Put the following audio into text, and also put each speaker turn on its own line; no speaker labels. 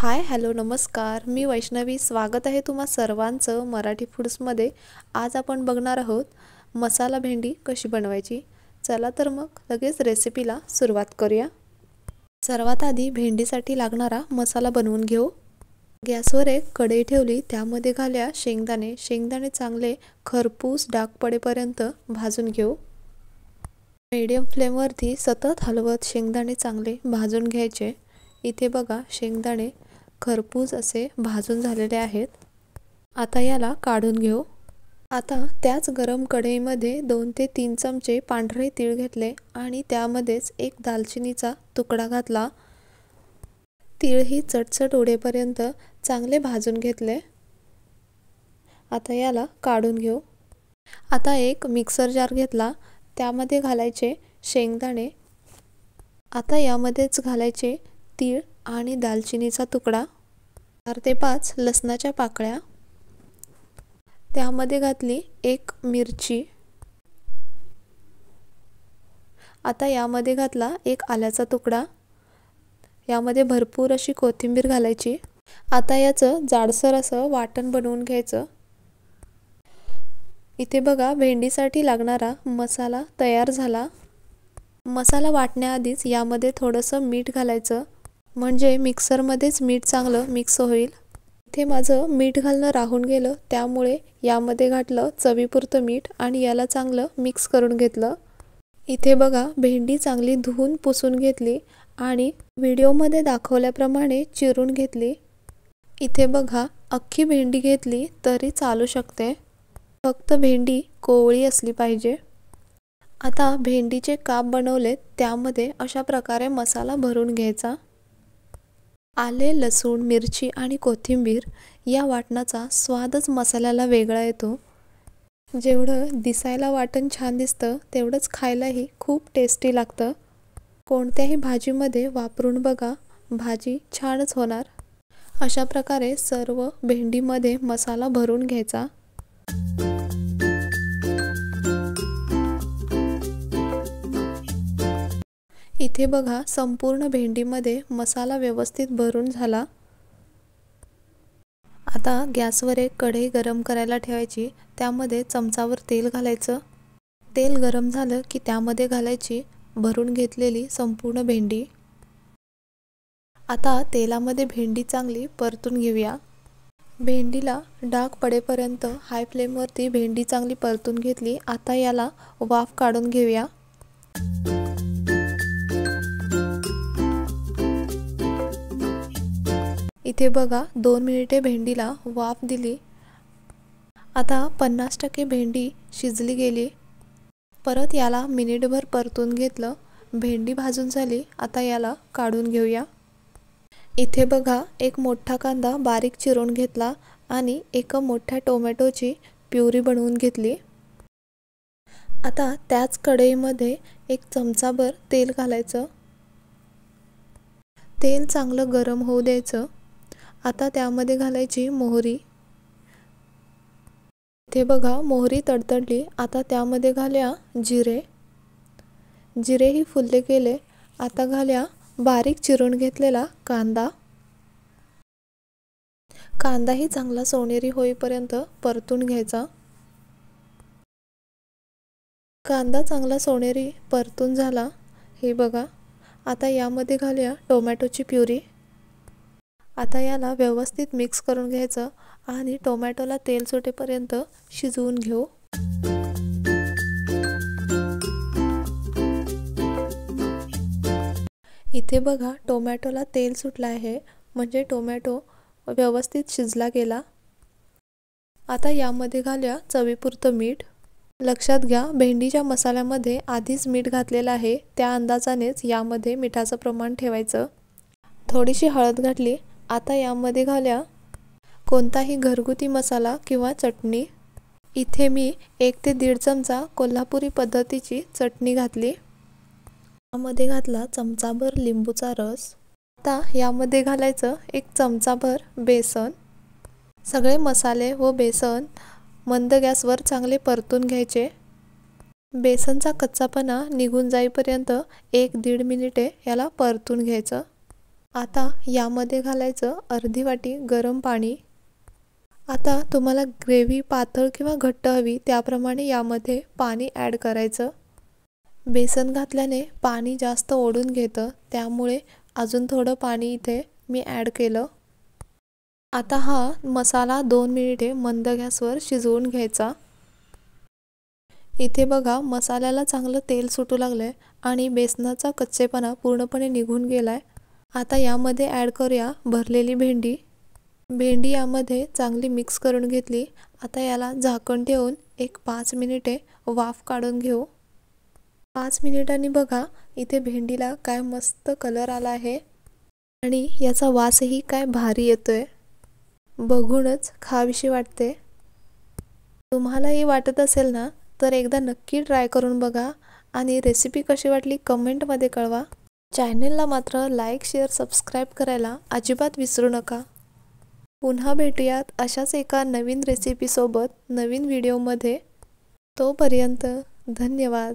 Hi hello नमस्कार, मी वैष्णवी. स्वागत आहे तुम्हा सर्वांचं मराठी फूड्समध्ये. आज आपण बघणार आहोत मसाला भेंडी कशी बनवायची. चला तर मग लगेच रेसिपीला सुरुवात करूया. सर्वात आधी भेंडीसाठी लागणारा मसाला बनवून घेऊ. गॅसवर एक कढई ठेवली, त्यामध्ये घाल्या शेंगदाणे. शेंगदाणे चांगले खरपूस डाग पडेपर्यंत भाजून घेऊ. मीडियम फ्लेमवरती सतत हलवत शेंगदाणे चांगले भाजून घ्यायचे. इथे बघा शेंगदाणे खरपूस असे भाजून झालेले आहेत. आता याला काढून घेऊ. आता त्याच गरम कढईमध्ये 2 ते 3 चमचे पांढरे तीळ घेतले आणि त्यामध्येच एक दालचिनीचा तुकडा घातला. तीळ ही चटचट उडेपर्यंत चांगले भाजून घेतले. आता याला काढून घेऊ. आता एक मिक्सर जार घेतला, त्यामध्ये घालायचे शेंगदाणे. आता यामध्येच घालायचे तीळ आणि दालचिनीचा तुकडा. 4 ते 5 लसणाच्या पाकळ्या. त्यामध्ये घातली एक मिरची. आता यामध्ये घातला एक आल्याचा तुकडा. यामध्ये भरपूर अशी कोथिंबीर घालायची. आता याचं जाडसर असं वाटण बनवून घ्यायचं. इथे बघा भेंडीसाठी लागणारा मसाला तयार झाला. मसाला वाटण्याआधीच यामध्ये थोडंसं मीठ घालायचं, म्हणजे मिक्सरमध्येच मीठ चांगलं मिक्स होईल. इथे माझं मीठ घालणं राहून गेलं, त्यामुळे यामध्ये घातलं चवीपुरतं मीठ आणि याला चांगलं मिक्स करून घेतलं. इथे बघा भेंडी चांगली धुवून पुसून घेतली आणि व्हिडिओमध्ये दाखवल्याप्रमाणे चिरून घेतली. इथे बघा अख्खी भेंडी घेतली तरी चालू शकते, फक्त भेंडी कोवळी असली पाहिजे. आता भेंडीचे काप बनवलेत, त्यामध्ये अशा प्रकारे मसाला भरून घ्यायचा. आले, लसूण, मिरची आणि कोथिंबीर या वाटणाचा स्वादच मसाल्याला वेगळा येतो. जेवढं दिसायला वाटण छान दिसतं, तेवढंच खायलाही खूप टेस्टी लागतं. कोणत्याही भाजीमध्ये वापरून बघा, भाजी छानच होणार. अशा प्रकारे सर्व भेंडीमध्ये मसाला भरून घ्यायचा. इथे बघा संपूर्ण भेंडीमध्ये मसाला व्यवस्थित भरून झाला. आता गॅसवर एक कढई गरम करायला ठेवायची. त्यामध्ये चमचावर तेल घालायचं. तेल गरम झालं की त्यामध्ये घालायची भरून घेतलेली संपूर्ण भेंडी. आता तेलामध्ये भेंडी चांगली परतून घेऊया. भेंडीला डाग पडेपर्यंत हाय फ्लेमवरती भेंडी चांगली परतून घेतली. आता याला वाफ काढून घेऊया. इथे बघा 2 मिनिटे भेंडीला वाफ दिली. आता 50% भेंडी शिजली गेली. परत याला मिनिटभर परतून घेतलं. भेंडी भाजून झाली. आता याला काढून घेऊया. इथे बघा एक मोठा कांदा बारीक चिरून घेतला आणि एका मोठ्या टोमॅटोची प्युरी बनवून घेतली. आता त्याच कढईमध्ये 1 चमचाभर तेल घालायचं. तेल चांगलं गरम होऊ द्यायचं. आता त्यामध्ये घालायची मोहरी. इथे बघा मोहरी तडतडली. आता त्यामध्ये घाल्या जिरे. जिरेही फुलले गेले. आता घाल्या बारीक चिरून घेतलेला कांदा. कांदाही चांगला सोनेरी होईपर्यंत परतून घ्यायचा. कांदा चांगला सोनेरी परतून झाला. हे बघा आता यामध्ये घाल्या टोमॅटोची प्युरी. आता याला व्यवस्थित मिक्स करून घ्यायचं आणि टोमॅटोला तेल सुटेपर्यंत शिजवून घेऊ. इथे बघा टोमॅटोला तेल सुटलं आहे, म्हणजे टोमॅटो व्यवस्थित शिजला गेला. आता यामध्ये घाल्या चवीपुरतं मीठ. लक्षात घ्या भेंडीच्या मसाल्यामध्ये आधीच मीठ घातलेलं आहे, त्या अंदाजानेच यामध्ये मिठाचं प्रमाण ठेवायचं. थोडीशी हळद घातली. आता यामध्ये घाल्या कोणताही घरगुती मसाला किंवा चटणी. इथे मी 1 ते 1.5 चमचा कोल्हापुरी पद्धतीची चटणी घातली. यामध्ये घातला चमचाभर लिंबूचा रस. आता यामध्ये घालायचं 1 चमचाभर बेसन. सगळे मसाले व बेसन मंद गॅसवर चांगले परतून घ्यायचे. बेसनचा कच्चापणा निघून जाईपर्यंत 1-1.5 मिनिटे याला परतून घ्यायचं. आता यामध्ये घालायचं अर्धी वाटी गरम पाणी। आता तुम्हाला ग्रेव्ही पातळ किंवा घट्ट हवी त्याप्रमाणे यामध्ये पाणी ॲड करायचं। बेसन घातल्याने पाणी जास्त ओढून घेतं, त्यामुळे अजून थोडं पाणी इथे मी ॲड केलं। आता हा मसाला 2 मिनिटे मंद गॅसवर शिजवून घ्यायचा। इथे बघा मसाल्याला चांगलं तेल सुटू लागलंय आणि बेसनाचा कच्चेपणा पूर्णपणे निघून गेलाय। आता यामध्ये ॲड करूया भरलेली भेंडी। भेंडी यामध्ये चांगली मिक्स करून घेतली। आता याला झाकण ठेवून एक 5 मिनिटे वाफ काढून घेऊ। 5 मिनिटांनी बघा इथे भेंडीला काय मस्त कलर आला आहे आणि याचा वासही काय भारी येतोय, बघूनच खावीशी वाटते। तुम्हालाही वाटत असेल ना, तर एकदा नक्की ट्राय करून बघा आणि रेसिपी कशी वाटली कमेंटमध्ये कळवा। चॅनलला मात्र लाईक, शेअर, सबस्क्राईब करायला अजिबात विसरू नका। पुन्हा भेटूयात अशाच एका नवीन रेसिपीसोबत नवीन व्हिडिओमध्ये। तोपर्यंत धन्यवाद।